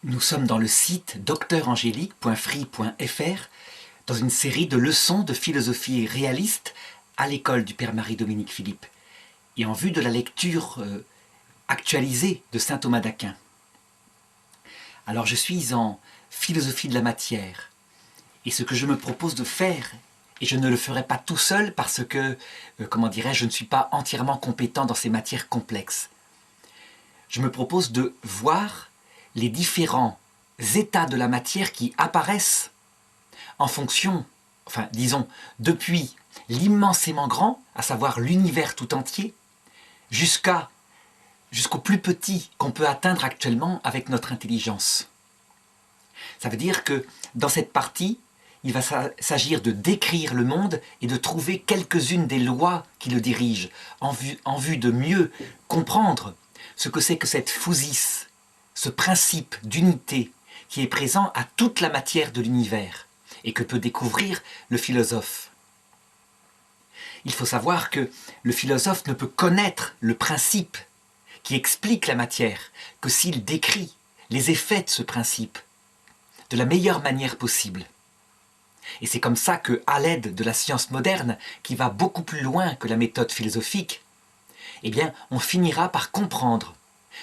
Nous sommes dans le site docteurangélique.free.fr dans une série de leçons de philosophie réaliste à l'école du Père Marie-Dominique Philippe et en vue de la lecture actualisée de saint Thomas d'Aquin. Alors je suis en philosophie de la matière et ce que je me propose de faire, et je ne le ferai pas tout seul parce que, je ne suis pas entièrement compétent dans ces matières complexes. Je me propose de voir les différents états de la matière qui apparaissent en fonction, depuis l'immensément grand, à savoir l'univers tout entier, jusqu'au plus petit qu'on peut atteindre actuellement avec notre intelligence. Ça veut dire que dans cette partie, il va s'agir de décrire le monde et de trouver quelques-unes des lois qui le dirigent, en vue de mieux comprendre ce que c'est que cette physis, ce principe d'unité qui est présent à toute la matière de l'univers et que peut découvrir le philosophe. Il faut savoir que le philosophe ne peut connaître le principe qui explique la matière que s'il décrit les effets de ce principe de la meilleure manière possible. Et c'est comme ça que, à l'aide de la science moderne, qui va beaucoup plus loin que la méthode philosophique, on finira par comprendre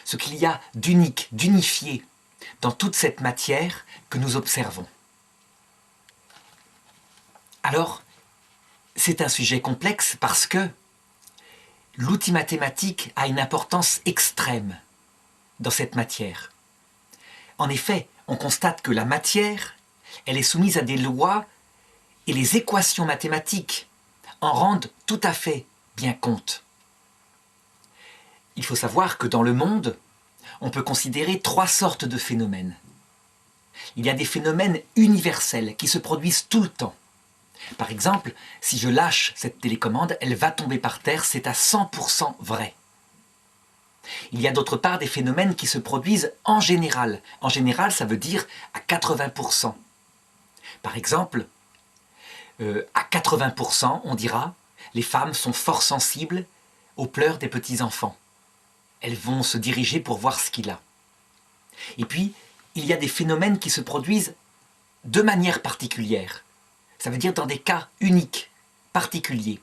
ce qu'il y a d'unique, d'unifié dans toute cette matière que nous observons. Alors, c'est un sujet complexe parce que l'outil mathématique a une importance extrême dans cette matière. En effet, on constate que la matière, elle est soumise à des lois et les équations mathématiques en rendent tout à fait bien compte. Il faut savoir que dans le monde, on peut considérer trois sortes de phénomènes. Il y a des phénomènes universels qui se produisent tout le temps. Par exemple, si je lâche cette télécommande, elle va tomber par terre, c'est à 100% vrai. Il y a d'autre part des phénomènes qui se produisent en général. En général, ça veut dire à 80%. Par exemple, à 80%, on dira, les femmes sont fort sensibles aux pleurs des petits-enfants. Elles vont se diriger pour voir ce qu'il a. Et puis, il y a des phénomènes qui se produisent de manière particulière. Ça veut dire dans des cas uniques, particuliers.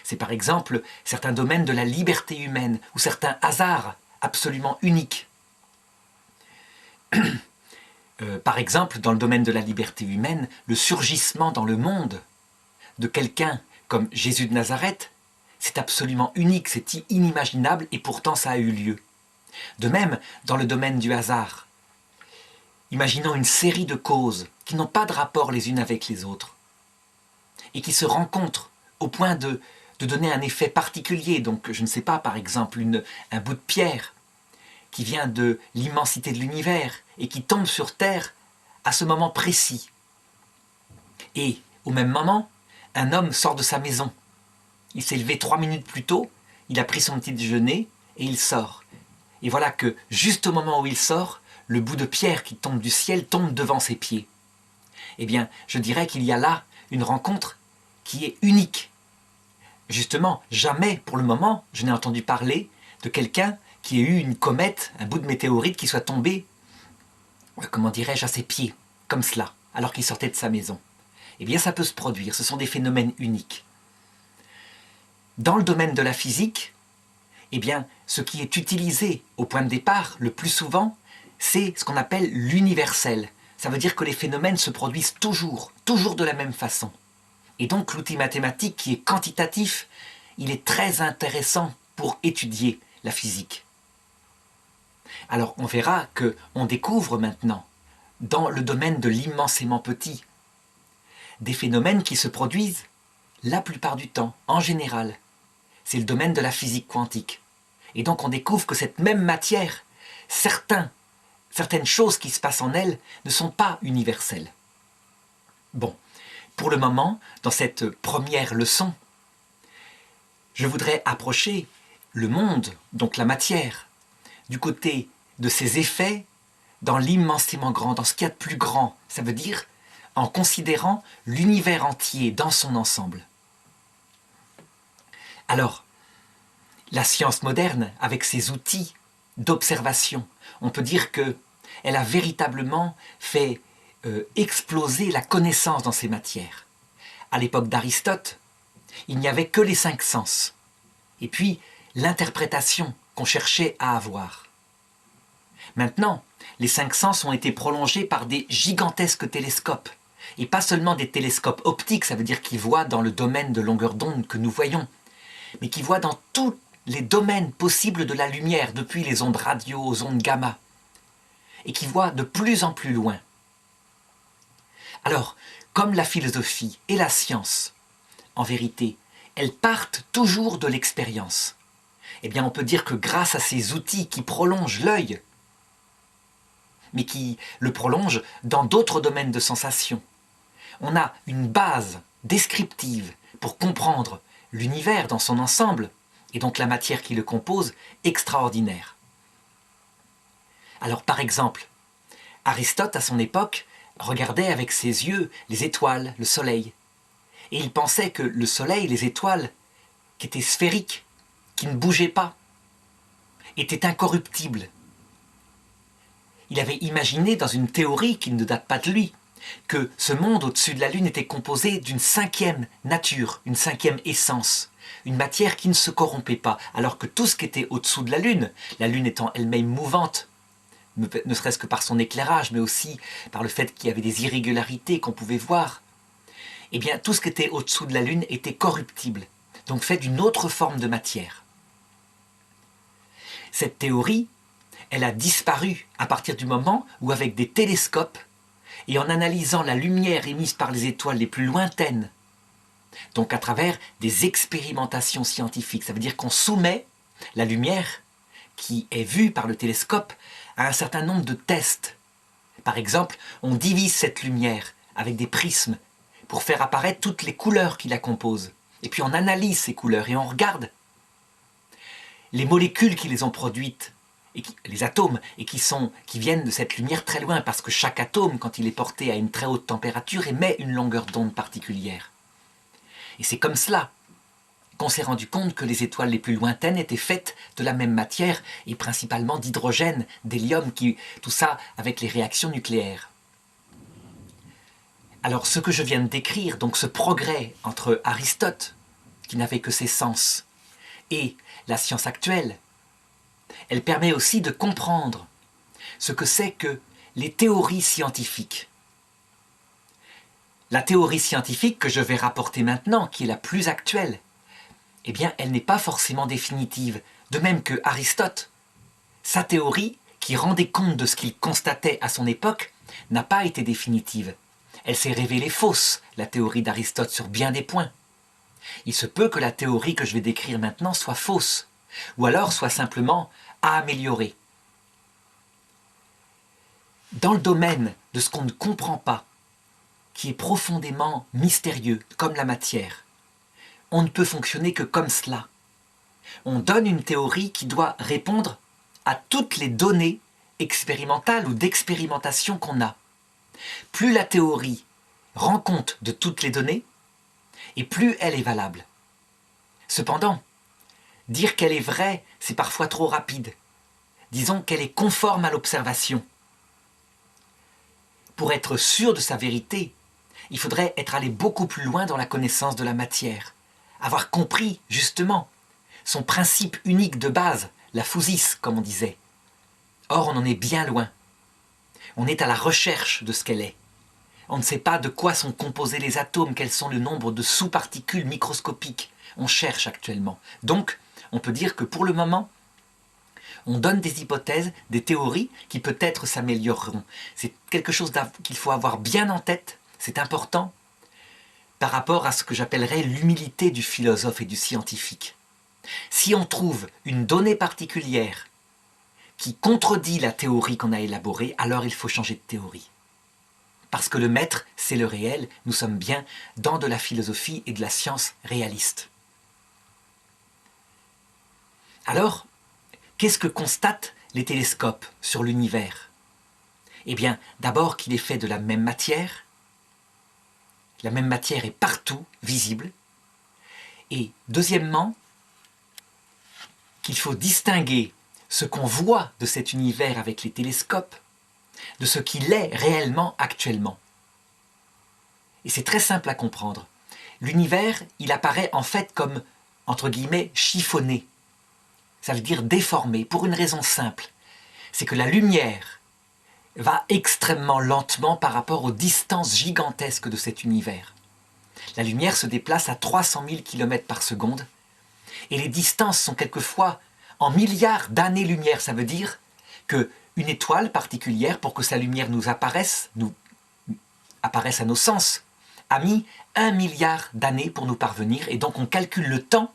C'est par exemple certains domaines de la liberté humaine ou certains hasards absolument uniques. Par exemple, dans le domaine de la liberté humaine, le surgissement dans le monde de quelqu'un comme Jésus de Nazareth, c'est absolument unique, c'est inimaginable et pourtant ça a eu lieu. De même, dans le domaine du hasard, imaginons une série de causes qui n'ont pas de rapport les unes avec les autres et qui se rencontrent au point de donner un effet particulier. Donc, je ne sais pas, par exemple, un bout de pierre qui vient de l'immensité de l'univers et qui tombe sur Terre à ce moment précis. Et, au même moment, un homme sort de sa maison. Il s'est levé 3 minutes plus tôt, il a pris son petit déjeuner et il sort. Et voilà que, juste au moment où il sort, le bout de pierre qui tombe du ciel tombe devant ses pieds. Je dirais qu'il y a là une rencontre qui est unique. Justement, jamais, pour le moment, je n'ai entendu parler de quelqu'un qui ait eu une comète, un bout de météorite qui soit tombé, à ses pieds, comme cela, alors qu'il sortait de sa maison. Ça peut se produire, ce sont des phénomènes uniques. Dans le domaine de la physique, ce qui est utilisé au point de départ, le plus souvent, c'est ce qu'on appelle l'universel. Ça veut dire que les phénomènes se produisent toujours de la même façon. Et donc l'outil mathématique qui est quantitatif, il est très intéressant pour étudier la physique. Alors on verra qu'on découvre maintenant, dans le domaine de l'immensément petit, des phénomènes qui se produisent la plupart du temps, en général. C'est le domaine de la physique quantique. Et donc on découvre que cette même matière, certaines choses qui se passent en elle ne sont pas universelles. Bon, pour le moment, dans cette première leçon, je voudrais approcher le monde, donc la matière, du côté de ses effets dans l'immensément grand, dans ce qu'il y a de plus grand. Ça veut dire en considérant l'univers entier dans son ensemble. Alors, la science moderne, avec ses outils d'observation, on peut dire que elle a véritablement fait exploser la connaissance dans ces matières. À l'époque d'Aristote, il n'y avait que les 5 sens. Et puis, l'interprétation qu'on cherchait à avoir. Maintenant, les 5 sens ont été prolongés par des gigantesques télescopes. Et pas seulement des télescopes optiques, ça veut dire qu'ils voient dans le domaine de longueur d'onde que nous voyons, mais qui voient dans tous les domaines possibles de la lumière, depuis les ondes radio aux ondes gamma, et qui voient de plus en plus loin. Alors, comme la philosophie et la science, en vérité, elles partent toujours de l'expérience. Eh bien, on peut dire que grâce à ces outils qui prolongent l'œil, mais qui le prolongent dans d'autres domaines de sensation, on a une base descriptive pour comprendre l'univers dans son ensemble, et donc la matière qui le compose, extraordinaire. Alors, par exemple, Aristote, à son époque, regardait avec ses yeux les étoiles, le soleil. Et il pensait que le soleil, les étoiles, qui étaient sphériques, qui ne bougeaient pas, étaient incorruptibles. Il avait imaginé dans une théorie qui ne date pas de lui, que ce monde au-dessus de la Lune était composé d'une 5e nature, une 5e essence, une matière qui ne se corrompait pas, alors que tout ce qui était au-dessous de la Lune étant elle-même mouvante, ne serait-ce que par son éclairage, mais aussi par le fait qu'il y avait des irrégularités qu'on pouvait voir, eh bien tout ce qui était au-dessous de la Lune était corruptible, donc fait d'une autre forme de matière. Cette théorie, elle a disparu à partir du moment où, avec des télescopes, et en analysant la lumière émise par les étoiles les plus lointaines, donc à travers des expérimentations scientifiques, ça veut dire qu'on soumet la lumière qui est vue par le télescope à un certain nombre de tests. Par exemple, on divise cette lumière avec des prismes pour faire apparaître toutes les couleurs qui la composent. Et puis on analyse ces couleurs et on regarde les molécules qui les ont produites, les atomes, et qui viennent de cette lumière très loin, parce que chaque atome, quand il est porté à une très haute température, émet une longueur d'onde particulière. Et c'est comme cela qu'on s'est rendu compte que les étoiles les plus lointaines étaient faites de la même matière, et principalement d'hydrogène, d'hélium, tout ça avec les réactions nucléaires. Alors ce que je viens de décrire, donc ce progrès entre Aristote, qui n'avait que ses sens, et la science actuelle, elle permet aussi de comprendre ce que c'est que les théories scientifiques. La théorie scientifique que je vais rapporter maintenant, qui est la plus actuelle, eh bien, elle n'est pas forcément définitive. De même que Aristote, sa théorie, qui rendait compte de ce qu'il constatait à son époque, n'a pas été définitive. Elle s'est révélée fausse, la théorie d'Aristote, sur bien des points. Il se peut que la théorie que je vais décrire maintenant soit fausse, ou alors soit simplement à améliorer. Dans le domaine de ce qu'on ne comprend pas, qui est profondément mystérieux, comme la matière, on ne peut fonctionner que comme cela. On donne une théorie qui doit répondre à toutes les données expérimentales ou d'expérimentation qu'on a. Plus la théorie rend compte de toutes les données, et plus elle est valable. Cependant, dire qu'elle est vraie, c'est parfois trop rapide. Disons qu'elle est conforme à l'observation. Pour être sûr de sa vérité, il faudrait être allé beaucoup plus loin dans la connaissance de la matière, avoir compris, justement, son principe unique de base, la physis, comme on disait. Or, on en est bien loin. On est à la recherche de ce qu'elle est. On ne sait pas de quoi sont composés les atomes, quels sont le nombre de sous-particules microscopiques. On cherche actuellement. Donc, on peut dire que pour le moment, on donne des hypothèses, des théories qui peut-être s'amélioreront. C'est quelque chose qu'il faut avoir bien en tête, c'est important, par rapport à ce que j'appellerais l'humilité du philosophe et du scientifique. Si on trouve une donnée particulière qui contredit la théorie qu'on a élaborée, alors il faut changer de théorie. Parce que le maître, c'est le réel, nous sommes bien dans de la philosophie et de la science réaliste. Alors, qu'est-ce que constatent les télescopes sur l'univers? Eh bien, d'abord qu'il est fait de la même matière. La même matière est partout visible. Et deuxièmement, qu'il faut distinguer ce qu'on voit de cet univers avec les télescopes de ce qu'il est réellement actuellement. Et c'est très simple à comprendre. L'univers, il apparaît en fait comme, entre guillemets, chiffonné. Ça veut dire déformé, pour une raison simple. C'est que la lumière va extrêmement lentement par rapport aux distances gigantesques de cet univers. La lumière se déplace à 300 000 km par seconde, et les distances sont quelquefois en milliards d'années-lumière. Ça veut dire qu'une étoile particulière, pour que sa lumière nous apparaisse à nos sens, a mis 1 milliard d'années pour nous parvenir, et donc on calcule le temps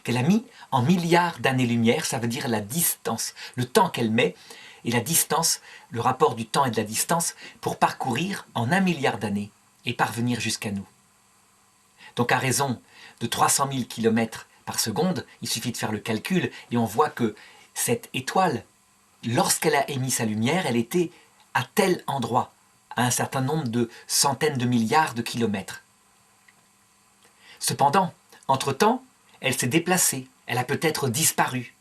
qu'elle a mis en milliards d'années-lumière, ça veut dire la distance, le temps qu'elle met, et la distance, le rapport du temps et de la distance, pour parcourir en 1 milliard d'années et parvenir jusqu'à nous. Donc à raison de 300 000 km par seconde, il suffit de faire le calcul, et on voit que cette étoile, lorsqu'elle a émis sa lumière, elle était à tel endroit, à un certain nombre de centaines de milliards de kilomètres. Cependant, entre-temps, elle s'est déplacée, elle a peut-être disparu.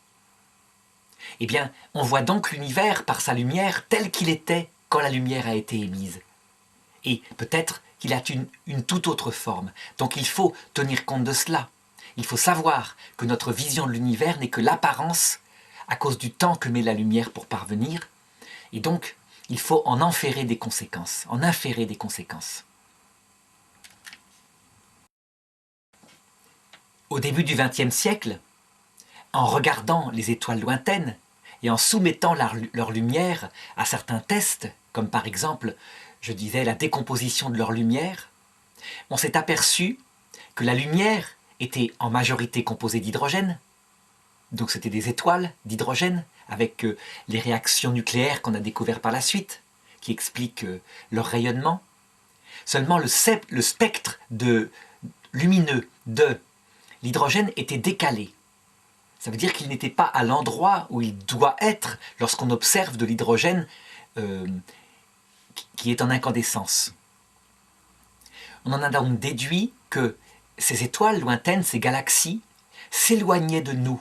Eh bien, on voit donc l'univers par sa lumière tel qu'il était quand la lumière a été émise. Et peut-être qu'il a une toute autre forme. Donc il faut tenir compte de cela. Il faut savoir que notre vision de l'univers n'est que l'apparence à cause du temps que met la lumière pour parvenir. Et donc, il faut en inférer des conséquences. Au début du XXe siècle, en regardant les étoiles lointaines et en soumettant leur lumière à certains tests, comme par exemple, je disais, la décomposition de leur lumière, on s'est aperçu que la lumière était en majorité composée d'hydrogène, donc c'était des étoiles d'hydrogène, avec les réactions nucléaires qu'on a découvertes par la suite, qui expliquent leur rayonnement. Seulement le spectre lumineux de l'hydrogène était décalé. Ça veut dire qu'il n'était pas à l'endroit où il doit être lorsqu'on observe de l'hydrogène qui est en incandescence. On en a donc déduit que ces étoiles lointaines, ces galaxies, s'éloignaient de nous.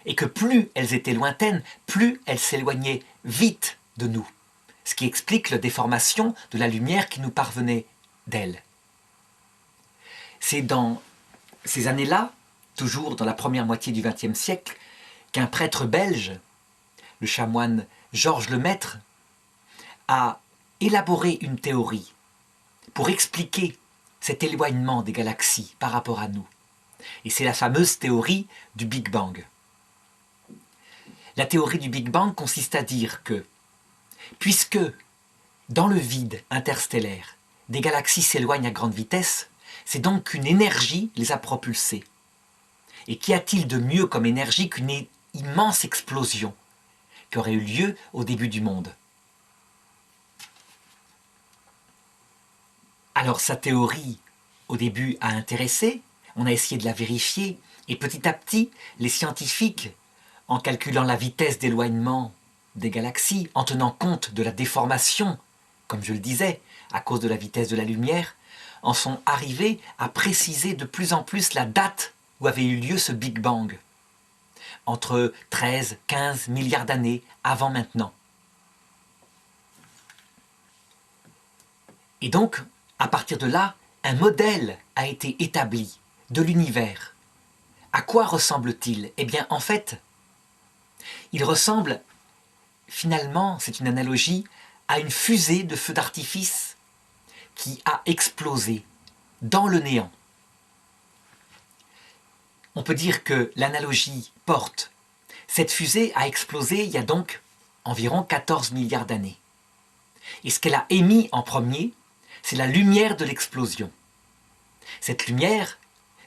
Et que plus elles étaient lointaines, plus elles s'éloignaient vite de nous. Ce qui explique la déformation de la lumière qui nous parvenait d'elles. C'est dans ces années-là, toujours dans la première moitié du XXe siècle, qu'un prêtre belge, le chanoine Georges Lemaître, a élaboré une théorie pour expliquer cet éloignement des galaxies par rapport à nous. Et c'est la fameuse théorie du Big Bang. La théorie du Big Bang consiste à dire que, puisque dans le vide interstellaire, des galaxies s'éloignent à grande vitesse, c'est donc qu'une énergie les a propulsées. Et qu'y a-t-il de mieux comme énergie qu'une immense explosion qui aurait eu lieu au début du monde? Alors sa théorie, au début, a intéressé, on a essayé de la vérifier, et petit à petit, les scientifiques, en calculant la vitesse d'éloignement des galaxies, en tenant compte de la déformation, comme je le disais, à cause de la vitesse de la lumière, en sont arrivés à préciser de plus en plus la date où avait eu lieu ce Big Bang, entre 13-15 milliards d'années avant maintenant. Et donc, à partir de là, un modèle a été établi de l'univers. À quoi ressemble-t-il? Eh bien, en fait, il ressemble, finalement, c'est une analogie, à une fusée de feu d'artifice qui a explosé dans le néant. On peut dire que l'analogie porte. Cette fusée a explosé il y a donc environ 14 milliards d'années. Et ce qu'elle a émis en premier, c'est la lumière de l'explosion. Cette lumière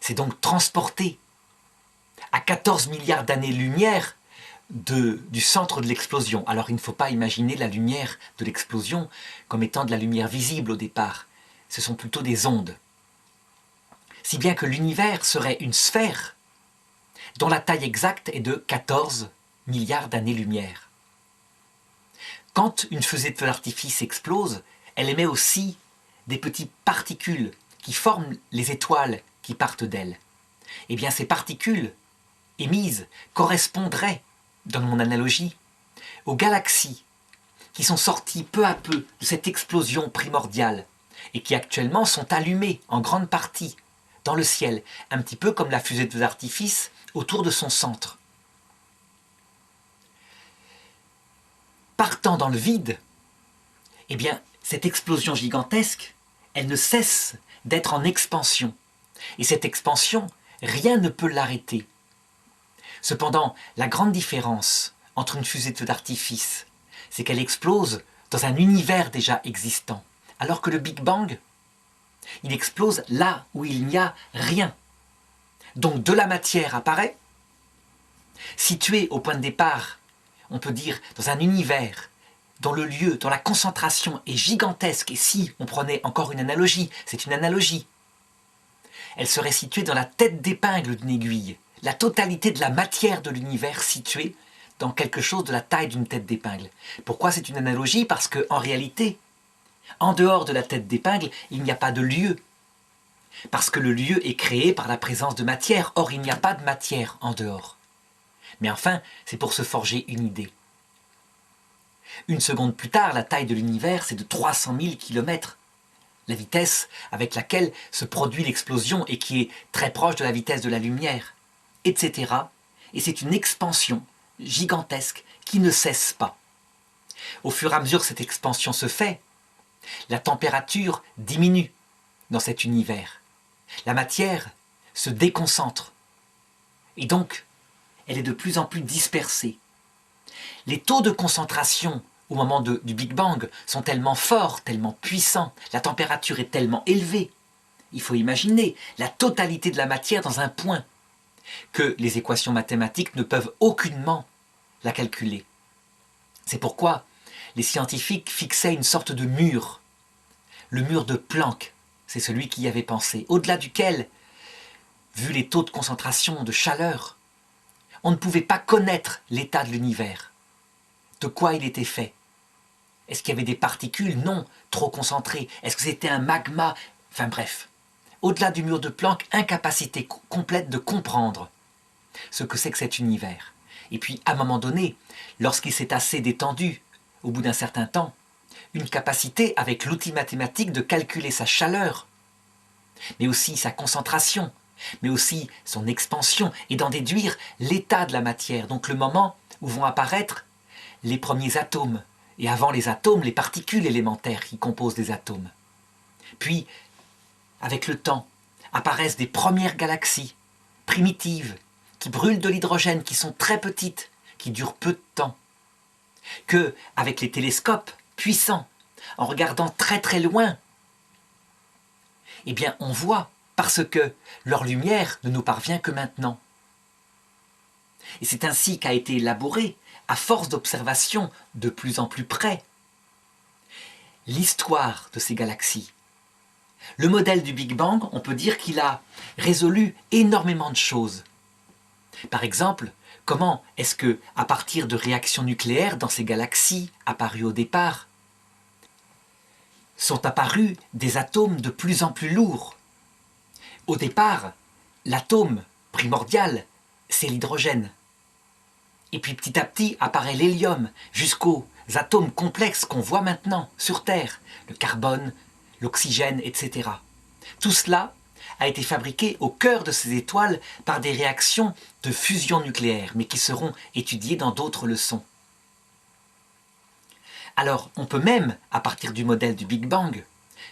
s'est donc transportée à 14 milliards d'années-lumière du centre de l'explosion. Alors il ne faut pas imaginer la lumière de l'explosion comme étant de la lumière visible au départ. Ce sont plutôt des ondes. Si bien que l'univers serait une sphère dont la taille exacte est de 14 milliards d'années-lumière. Quand une fusée de feu d'artifice explose, elle émet aussi des petites particules qui forment les étoiles qui partent d'elle. Eh bien, ces particules émises correspondraient, dans mon analogie, aux galaxies qui sont sortis peu à peu de cette explosion primordiale et qui actuellement sont allumés en grande partie dans le ciel, un petit peu comme la fusée d'artifice autour de son centre. Partant dans le vide, eh bien, cette explosion gigantesque, elle ne cesse d'être en expansion. Et cette expansion, rien ne peut l'arrêter. Cependant, la grande différence entre une fusée d'artifice, c'est qu'elle explose dans un univers déjà existant, alors que le Big Bang, il explose là où il n'y a rien. Donc de la matière apparaît, située au point de départ, on peut dire dans un univers dont le lieu, dont la concentration est gigantesque, et si on prenait encore une analogie, c'est une analogie, elle serait située dans la tête d'épingle d'une aiguille, la totalité de la matière de l'univers située dans quelque chose de la taille d'une tête d'épingle. Pourquoi c'est une analogie? Parce qu'en réalité, en dehors de la tête d'épingle, il n'y a pas de lieu. Parce que le lieu est créé par la présence de matière, or il n'y a pas de matière en dehors. Mais enfin, c'est pour se forger une idée. Une seconde plus tard, la taille de l'univers, c'est de 300 000 km. La vitesse avec laquelle se produit l'explosion et qui est très proche de la vitesse de la lumière, etc. Et c'est une expansion gigantesque qui ne cesse pas. Au fur et à mesure que cette expansion se fait, la température diminue dans cet univers. La matière se déconcentre. Et donc, elle est de plus en plus dispersée. Les taux de concentration au moment du Big Bang sont tellement forts, tellement puissants, la température est tellement élevée. Il faut imaginer la totalité de la matière dans un point que les équations mathématiques ne peuvent aucunement la calculer. C'est pourquoi les scientifiques fixaient une sorte de mur, le mur de Planck, c'est celui qui y avait pensé, au-delà duquel, vu les taux de concentration de chaleur, on ne pouvait pas connaître l'état de l'univers. De quoi il était fait? Est-ce qu'il y avait des particules? Non, trop concentrées. Est-ce que c'était un magma? Enfin bref, au-delà du mur de Planck, incapacité complète de comprendre ce que c'est que cet univers. Et puis, à un moment donné, lorsqu'il s'est assez détendu, au bout d'un certain temps, une capacité avec l'outil mathématique de calculer sa chaleur, mais aussi sa concentration, mais aussi son expansion, et d'en déduire l'état de la matière, donc le moment où vont apparaître les premiers atomes, et avant les atomes, les particules élémentaires qui composent des atomes. Puis, avec le temps, apparaissent des premières galaxies primitives, qui brûlent de l'hydrogène, qui sont très petites, qui durent peu de temps. Que, avec les télescopes puissants, en regardant très très loin, eh bien on voit, parce que leur lumière ne nous parvient que maintenant. Et c'est ainsi qu'a été élaboré, à force d'observation de plus en plus près, l'histoire de ces galaxies. Le modèle du Big Bang, on peut dire qu'il a résolu énormément de choses. Par exemple, comment est-ce que, à partir de réactions nucléaires dans ces galaxies apparues au départ, sont apparus des atomes de plus en plus lourds. Au départ, l'atome primordial, c'est l'hydrogène. Et puis petit à petit apparaît l'hélium, jusqu'aux atomes complexes qu'on voit maintenant sur Terre, le carbone, l'oxygène, etc. Tout cela a été fabriqué au cœur de ces étoiles par des réactions de fusion nucléaire, mais qui seront étudiées dans d'autres leçons. Alors, on peut même, à partir du modèle du Big Bang,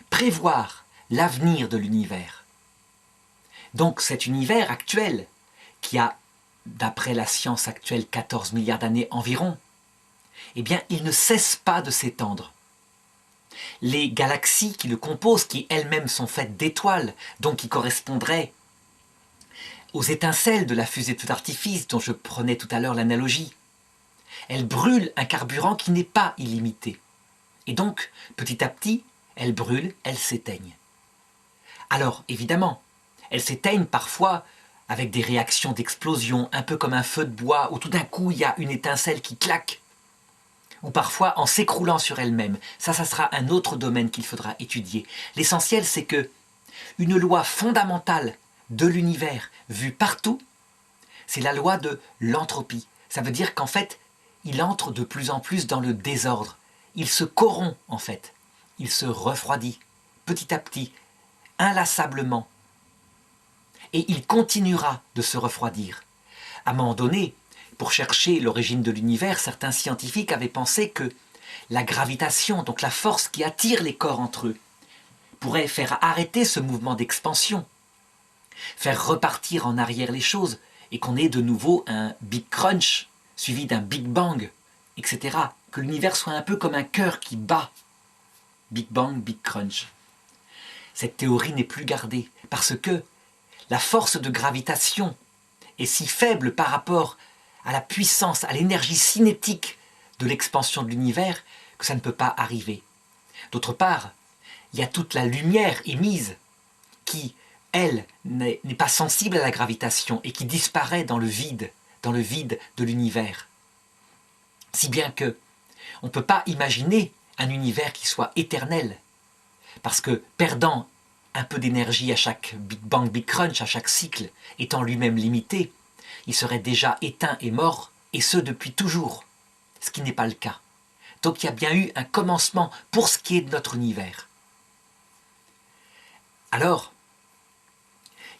prévoir l'avenir de l'univers. Donc cet univers actuel, qui a, d'après la science actuelle, 14 milliards d'années environ, eh bien, il ne cesse pas de s'étendre. Les galaxies qui le composent, qui elles-mêmes sont faites d'étoiles, donc qui correspondraient aux étincelles de la fusée d'artifice dont je prenais tout à l'heure l'analogie, elles brûlent un carburant qui n'est pas illimité. Et donc, petit à petit, elles brûlent, elles s'éteignent. Alors, évidemment, elles s'éteignent parfois avec des réactions d'explosion, un peu comme un feu de bois, où tout d'un coup, il y a une étincelle qui claque, ou parfois en s'écroulant sur elle-même. Ça sera un autre domaine qu'il faudra étudier. L'essentiel, c'est que une loi fondamentale de l'univers, vue partout, c'est la loi de l'entropie. Ça veut dire qu'en fait, il entre de plus en plus dans le désordre. il se corrompt en fait, il se refroidit petit à petit, inlassablement. Et il continuera de se refroidir. À un moment donné, pour chercher l'origine de l'univers, certains scientifiques avaient pensé que la gravitation, donc la force qui attire les corps entre eux, pourrait faire arrêter ce mouvement d'expansion, faire repartir en arrière les choses, et qu'on ait de nouveau un Big Crunch, suivi d'un Big Bang, etc. Que l'univers soit un peu comme un cœur qui bat. Big Bang, Big Crunch. Cette théorie n'est plus gardée, parce que la force de gravitation est si faible par rapport à la puissance, à l'énergie cinétique de l'expansion de l'univers, que ça ne peut pas arriver. D'autre part, il y a toute la lumière émise qui, elle, n'est pas sensible à la gravitation et qui disparaît dans le vide de l'univers. Si bien que on ne peut pas imaginer un univers qui soit éternel, parce que perdant un peu d'énergie à chaque Big Bang, Big Crunch, à chaque cycle, étant lui-même limité, il serait déjà éteint et mort, et ce depuis toujours, ce qui n'est pas le cas. Donc il y a bien eu un commencement pour ce qui est de notre univers. Alors,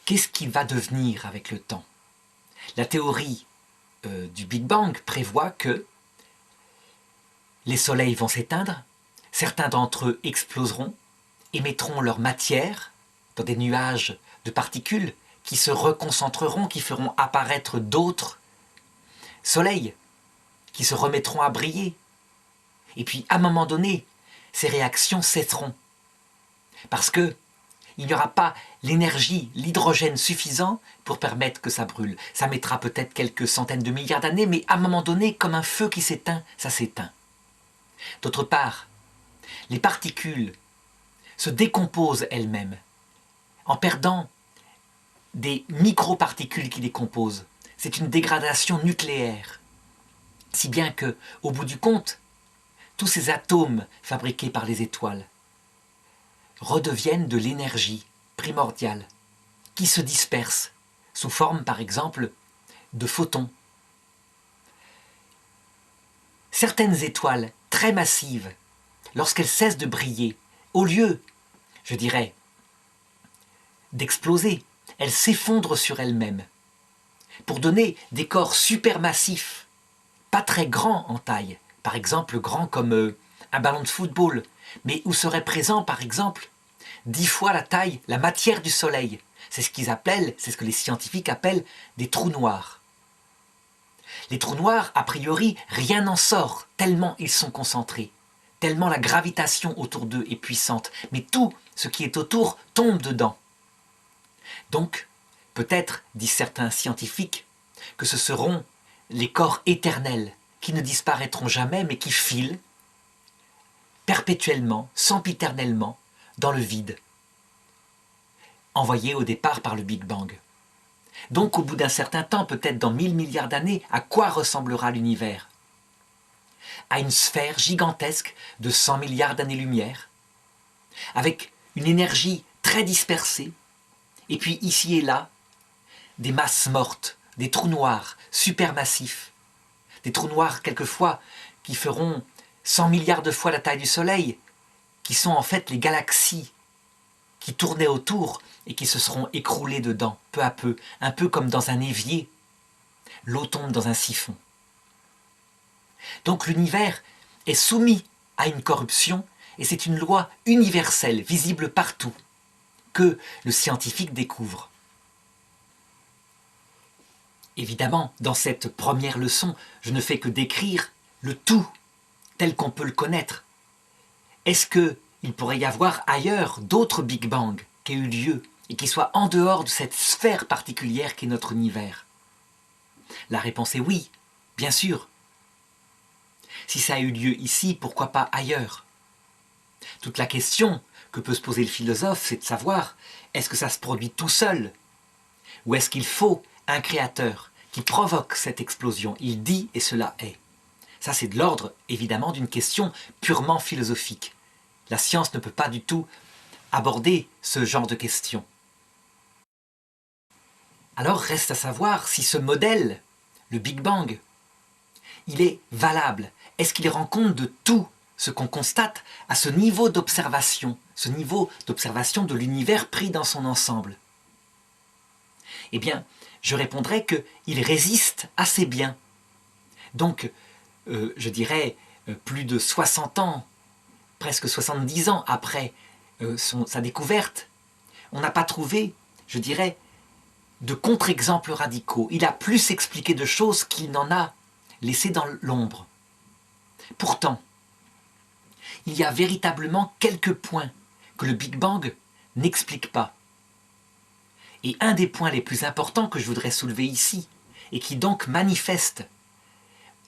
qu'est-ce qu'il va devenir avec le temps? La théorie du Big Bang prévoit que les soleils vont s'éteindre, certains d'entre eux exploseront, émettront leur matière dans des nuages de particules qui se reconcentreront, qui feront apparaître d'autres soleils, qui se remettront à briller. Et puis, à un moment donné, ces réactions cesseront. Parce que il n'y aura pas l'énergie, l'hydrogène suffisant pour permettre que ça brûle. Ça mettra peut-être quelques centaines de milliards d'années, mais à un moment donné, comme un feu qui s'éteint, ça s'éteint. D'autre part, les particules se décomposent elles-mêmes en perdant des microparticules qui les composent. C'est une dégradation nucléaire. Si bien que, au bout du compte, tous ces atomes fabriqués par les étoiles redeviennent de l'énergie primordiale qui se disperse sous forme, par exemple, de photons. Certaines étoiles très massives, lorsqu'elles cessent de briller, au lieu, je dirais, d'exploser, elles s'effondrent sur elles-mêmes pour donner des corps supermassifs, pas très grands en taille, par exemple grands comme un ballon de football, mais où serait présent par exemple 10 fois la taille, la matière du Soleil. C'est ce qu'ils appellent, c'est ce que les scientifiques appellent des trous noirs. Les trous noirs, a priori, rien n'en sort, tellement ils sont concentrés, tellement la gravitation autour d'eux est puissante, mais tout ce qui est autour tombe dedans. Donc, peut-être, disent certains scientifiques, que ce seront les corps éternels qui ne disparaîtront jamais, mais qui filent perpétuellement, sempiternellement, dans le vide, envoyés au départ par le Big Bang. Donc, au bout d'un certain temps, peut-être dans 1000 milliards d'années, à quoi ressemblera l'univers? À une sphère gigantesque de 100 milliards d'années-lumière, avec une énergie très dispersée, et puis ici et là, des masses mortes, des trous noirs supermassifs, des trous noirs quelquefois qui feront 100 milliards de fois la taille du Soleil, qui sont en fait les galaxies qui tournaient autour et qui se seront écroulées dedans, peu à peu, un peu comme dans un évier. L'eau tombe dans un siphon. Donc l'univers est soumis à une corruption et c'est une loi universelle, visible partout, que le scientifique découvre. Évidemment, dans cette première leçon, je ne fais que décrire le tout tel qu'on peut le connaître. Est-ce qu'il pourrait y avoir ailleurs d'autres Big Bang qui aient eu lieu et qui soient en dehors de cette sphère particulière qu'est notre univers? La réponse est oui, bien sûr. Si ça a eu lieu ici, pourquoi pas ailleurs? Toute la question que peut se poser le philosophe, c'est de savoir, est-ce que ça se produit tout seul? Ou est-ce qu'il faut un créateur qui provoque cette explosion? Il dit et cela est. Ça, c'est de l'ordre, évidemment, d'une question purement philosophique. La science ne peut pas du tout aborder ce genre de questions. Alors, reste à savoir si ce modèle, le Big Bang, il est valable. Est-ce qu'il rend compte de tout ce qu'on constate à ce niveau d'observation de l'univers pris dans son ensemble? Eh bien, je répondrai qu'il résiste assez bien. Donc, je dirais, plus de 60 ans, presque 70 ans après sa découverte, on n'a pas trouvé, je dirais, de contre-exemples radicaux. Il a plus expliqué de choses qu'il n'en a laissé dans l'ombre. Pourtant, il y a véritablement quelques points que le Big Bang n'explique pas. Et un des points les plus importants que je voudrais soulever ici, et qui donc manifeste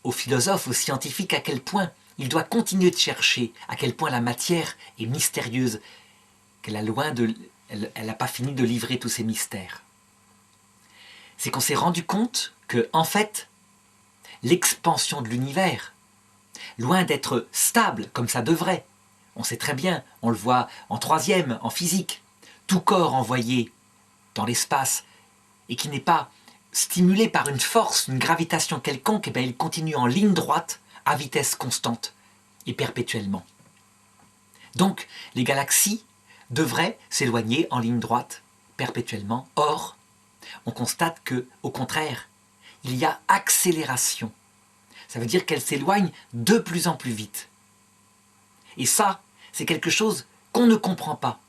aux philosophes, aux scientifiques, à quel point il doit continuer de chercher, à quel point la matière est mystérieuse, qu'elle n'a pas fini de livrer tous ces mystères. C'est qu'on s'est rendu compte que, en fait, l'expansion de l'univers, loin d'être stable comme ça devrait, on sait très bien, on le voit en troisième, en physique, tout corps envoyé dans l'espace et qui n'est pas stimulé par une force, une gravitation quelconque, eh bien, il continue en ligne droite à vitesse constante et perpétuellement. Donc, les galaxies devraient s'éloigner en ligne droite perpétuellement. Or, on constate que, au contraire, il y a accélération. Ça veut dire qu'elles s'éloignent de plus en plus vite. Et ça, c'est quelque chose qu'on ne comprend pas,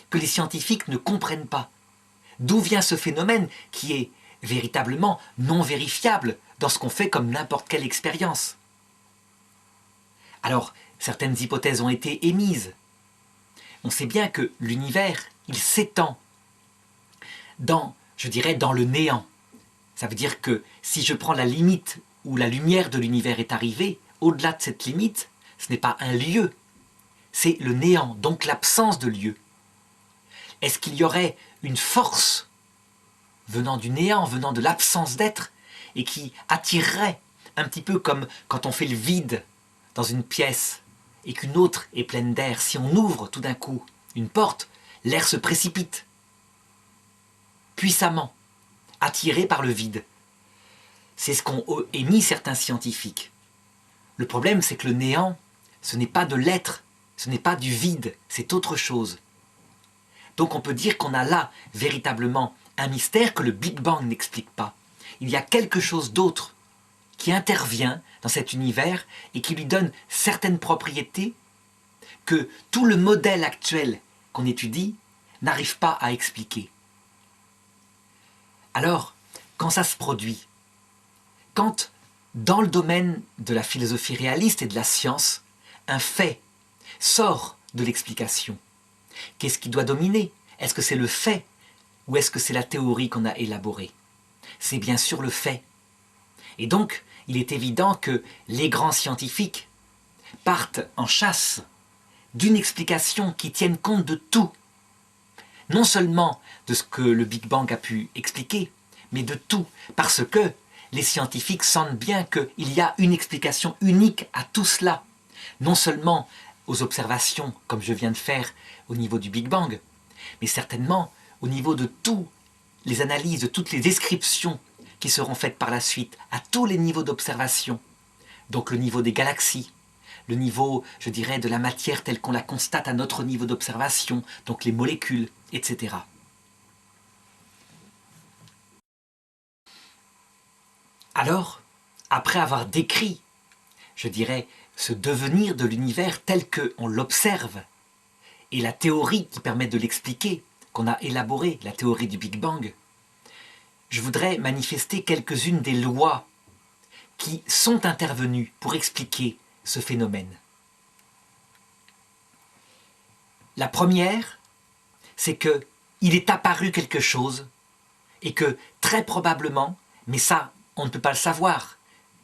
que les scientifiques ne comprennent pas. D'où vient ce phénomène qui est véritablement non vérifiable dans ce qu'on fait comme n'importe quelle expérience? Alors, certaines hypothèses ont été émises. On sait bien que l'univers, il s'étend dans, je dirais, dans le néant. Ça veut dire que si je prends la limite où la lumière de l'univers est arrivée, au-delà de cette limite, ce n'est pas un lieu, c'est le néant, donc l'absence de lieu. Est-ce qu'il y aurait une force venant du néant, venant de l'absence d'être, et qui attirerait un petit peu comme quand on fait le vide dans une pièce et qu'une autre est pleine d'air? Si on ouvre tout d'un coup une porte, l'air se précipite puissamment, attiré par le vide. C'est ce qu'ont émis certains scientifiques. Le problème, c'est que le néant, ce n'est pas de l'être, ce n'est pas du vide, c'est autre chose. Donc on peut dire qu'on a là véritablement un mystère que le Big Bang n'explique pas. Il y a quelque chose d'autre qui intervient dans cet univers et qui lui donne certaines propriétés que tout le modèle actuel qu'on étudie n'arrive pas à expliquer. Alors, quand ça se produit, quand dans le domaine de la philosophie réaliste et de la science, un fait sort de l'explication, qu'est-ce qui doit dominer? Est-ce que c'est le fait ou est-ce que c'est la théorie qu'on a élaborée? C'est bien sûr le fait. Et donc, il est évident que les grands scientifiques partent en chasse d'une explication qui tienne compte de tout. Non seulement de ce que le Big Bang a pu expliquer, mais de tout, parce que les scientifiques sentent bien qu'il y a une explication unique à tout cela. Non seulement aux observations, comme je viens de faire au niveau du Big Bang, mais certainement au niveau de toutes les analyses, de toutes les descriptions qui seront faites par la suite, à tous les niveaux d'observation. Donc le niveau des galaxies, le niveau, je dirais, de la matière telle qu'on la constate à notre niveau d'observation, donc les molécules, etc. Alors, après avoir décrit, je dirais, ce devenir de l'univers tel qu'on l'observe, et la théorie qui permet de l'expliquer, qu'on a élaborée, la théorie du Big Bang, je voudrais manifester quelques-unes des lois qui sont intervenues pour expliquer ce phénomène. La première, c'est qu'il est apparu quelque chose et que très probablement, mais ça on ne peut pas le savoir,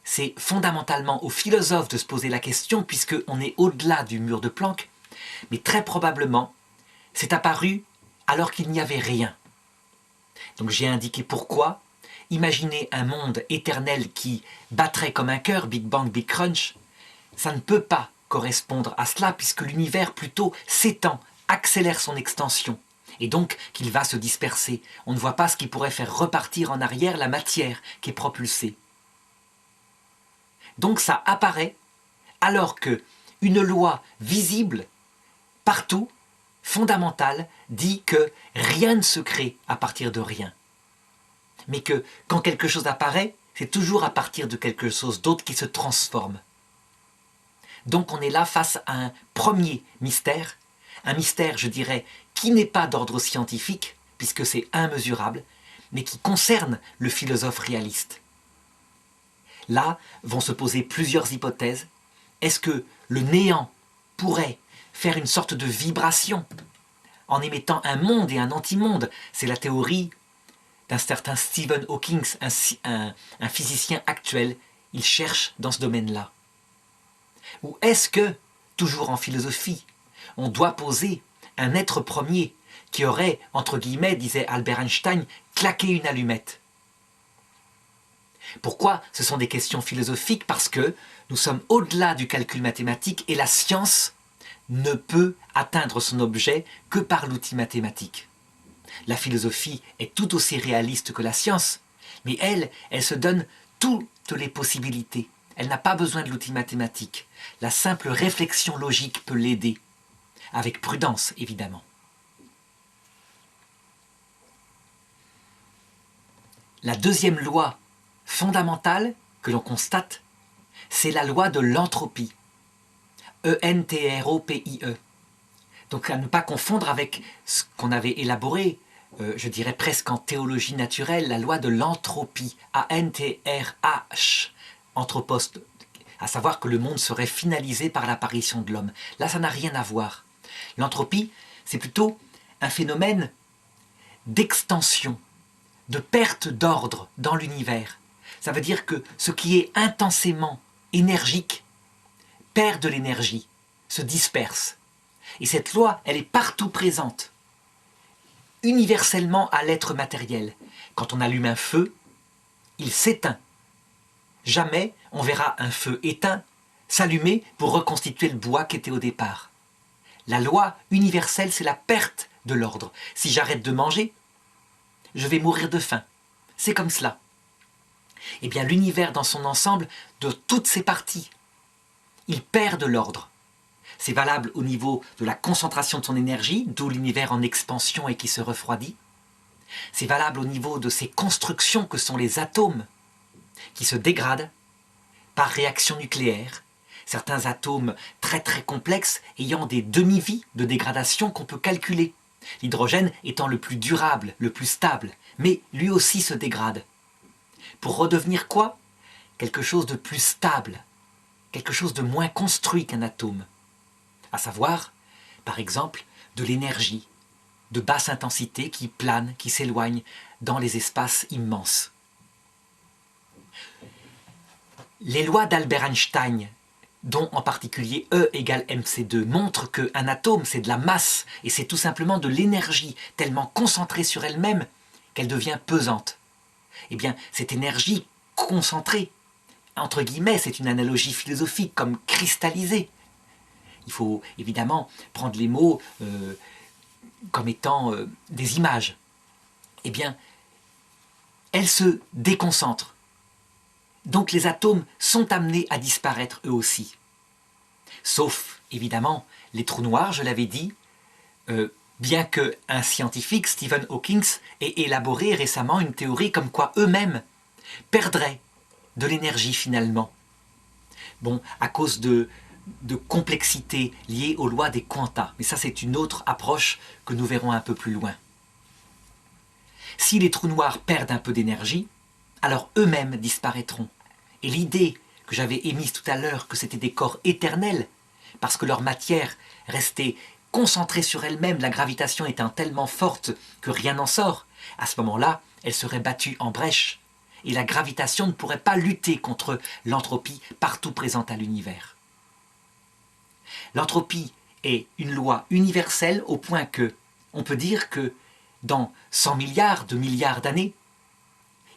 c'est fondamentalement aux philosophes de se poser la question puisqu'on est au-delà du mur de Planck, mais très probablement c'est apparu alors qu'il n'y avait rien. Donc j'ai indiqué pourquoi. Imaginez un monde éternel qui battrait comme un cœur, Big Bang, Big Crunch, ça ne peut pas correspondre à cela puisque l'univers plutôt s'étend, accélère son extension et donc qu'il va se disperser. On ne voit pas ce qui pourrait faire repartir en arrière la matière qui est propulsée. Donc ça apparaît alors que une loi visible, partout, fondamentale, dit que rien ne se crée à partir de rien. Mais que quand quelque chose apparaît, c'est toujours à partir de quelque chose d'autre qui se transforme. Donc on est là face à un premier mystère, un mystère, je dirais, qui n'est pas d'ordre scientifique, puisque c'est immesurable, mais qui concerne le philosophe réaliste. Là vont se poser plusieurs hypothèses. Est-ce que le néant pourrait faire une sorte de vibration en émettant un monde et un antimonde? C'est la théorie d'un certain Stephen Hawking, un physicien actuel. Il cherche dans ce domaine-là. Ou est-ce que, toujours en philosophie, on doit poser un être premier qui aurait, entre guillemets, disait Albert Einstein, claqué une allumette? Pourquoi? Ce sont des questions philosophiques parce que nous sommes au-delà du calcul mathématique et la science ne peut atteindre son objet que par l'outil mathématique. La philosophie est tout aussi réaliste que la science, mais elle se donne toutes les possibilités. Elle n'a pas besoin de l'outil mathématique. La simple réflexion logique peut l'aider, avec prudence évidemment. La deuxième loi fondamentale que l'on constate, c'est la loi de l'entropie. E-N-T-R-O-P-I-E. Donc à ne pas confondre avec ce qu'on avait élaboré, je dirais presque en théologie naturelle, la loi de l'entropie, A-N-T-R-H, anthropos, à savoir que le monde serait finalisé par l'apparition de l'homme. Là, ça n'a rien à voir. L'entropie, c'est plutôt un phénomène d'extension, de perte d'ordre dans l'univers. Ça veut dire que ce qui est intensément énergique perd de l'énergie, se disperse. Et cette loi, elle est partout présente, universellement à l'être matériel. Quand on allume un feu, il s'éteint. Jamais on verra un feu éteint s'allumer pour reconstituer le bois qui était au départ. La loi universelle, c'est la perte de l'ordre. Si j'arrête de manger, je vais mourir de faim. C'est comme cela. Eh bien, l'univers dans son ensemble, de toutes ses parties, il perd de l'ordre. C'est valable au niveau de la concentration de son énergie, d'où l'univers en expansion et qui se refroidit. C'est valable au niveau de ses constructions que sont les atomes, qui se dégradent par réaction nucléaire. Certains atomes très très complexes ayant des demi-vies de dégradation qu'on peut calculer. L'hydrogène étant le plus durable, le plus stable, mais lui aussi se dégrade. Pour redevenir quoi? Quelque chose de plus stable, quelque chose de moins construit qu'un atome. À savoir, par exemple, de l'énergie de basse intensité qui plane, qui s'éloigne dans les espaces immenses. Les lois d'Albert Einstein, dont en particulier E égale mc2, montrent qu'un atome c'est de la masse et c'est tout simplement de l'énergie tellement concentrée sur elle-même qu'elle devient pesante. Eh bien, cette énergie concentrée, entre guillemets, c'est une analogie philosophique comme cristallisée. Il faut évidemment prendre les mots comme étant des images. Eh bien, elle se déconcentre. Donc les atomes sont amenés à disparaître eux aussi. Sauf, évidemment, les trous noirs, je l'avais dit, bien qu'un scientifique, Stephen Hawking, ait élaboré récemment une théorie comme quoi eux-mêmes perdraient de l'énergie finalement. Bon, à cause de complexité liée aux lois des quanta. Mais ça, c'est une autre approche que nous verrons un peu plus loin. Si les trous noirs perdent un peu d'énergie, alors eux-mêmes disparaîtront. Et l'idée que j'avais émise tout à l'heure, que c'était des corps éternels, parce que leur matière restait concentrée sur elle-même, la gravitation étant tellement forte que rien n'en sort, à ce moment-là, elle serait battue en brèche. Et la gravitation ne pourrait pas lutter contre l'entropie partout présente à l'univers. L'entropie est une loi universelle au point que, on peut dire que dans 100 milliards de milliards d'années,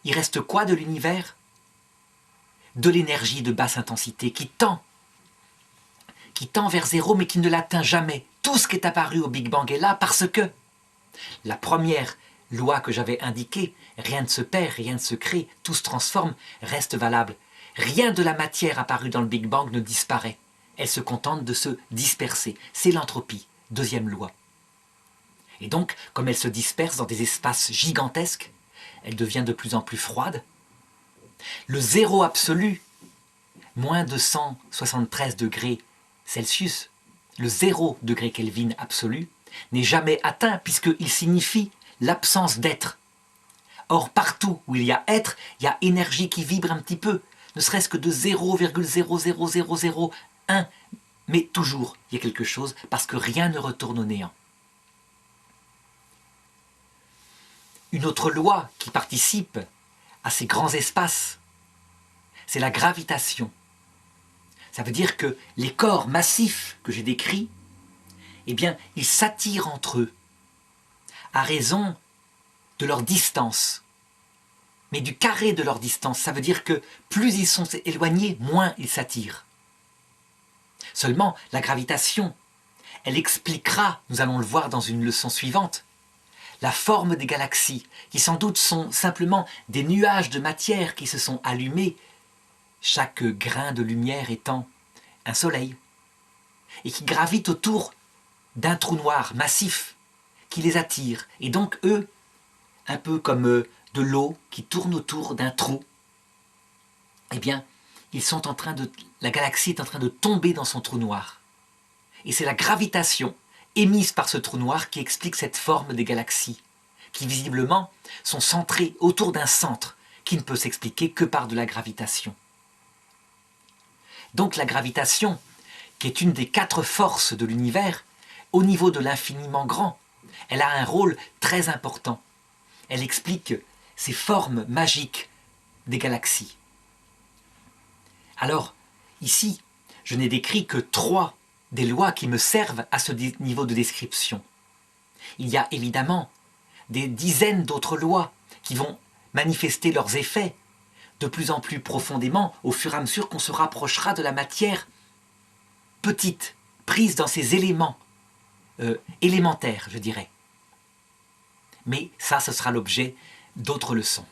il reste quoi de l'univers? De l'énergie de basse intensité qui tend vers zéro mais qui ne l'atteint jamais. Tout ce qui est apparu au Big Bang est là parce que la première loi que j'avais indiquée, rien ne se perd, rien ne se crée, tout se transforme, reste valable. Rien de la matière apparue dans le Big Bang ne disparaît. elles se contentent de se disperser. C'est l'entropie, deuxième loi. Et donc, comme elle se disperse dans des espaces gigantesques, elle devient de plus en plus froide. Le zéro absolu, moins 273 degrés Celsius, le 0 degré Kelvin absolu, n'est jamais atteint puisqu'il signifie l'absence d'être. Or, partout où il y a être, il y a énergie qui vibre un petit peu, ne serait-ce que de 0,00001, mais toujours il y a quelque chose parce que rien ne retourne au néant. Une autre loi qui participe à ces grands espaces, c'est la gravitation. Ça veut dire que les corps massifs que j'ai décrits, eh bien, ils s'attirent entre eux, à raison de leur distance. Mais du carré de leur distance, ça veut dire que plus ils sont éloignés, moins ils s'attirent. Seulement, la gravitation, elle expliquera, nous allons le voir dans une leçon suivante, la forme des galaxies, qui sans doute sont simplement des nuages de matière qui se sont allumés, chaque grain de lumière étant un soleil, et qui gravitent autour d'un trou noir massif qui les attire. Et donc eux, un peu comme de l'eau qui tourne autour d'un trou, eh bien, la galaxie est en train de tomber dans son trou noir. Et c'est la gravitation émise par ce trou noir qui explique cette forme des galaxies, qui visiblement sont centrées autour d'un centre qui ne peut s'expliquer que par de la gravitation. Donc la gravitation, qui est une des 4 forces de l'univers, au niveau de l'infiniment grand, elle a un rôle très important. Elle explique ces formes magiques des galaxies. Alors, ici, je n'ai décrit que 3 des lois qui me servent à ce niveau de description. Il y a évidemment des dizaines d'autres lois qui vont manifester leurs effets de plus en plus profondément au fur et à mesure qu'on se rapprochera de la matière petite, prise dans ses éléments élémentaires, je dirais. Mais ça, ce sera l'objet d'autres leçons.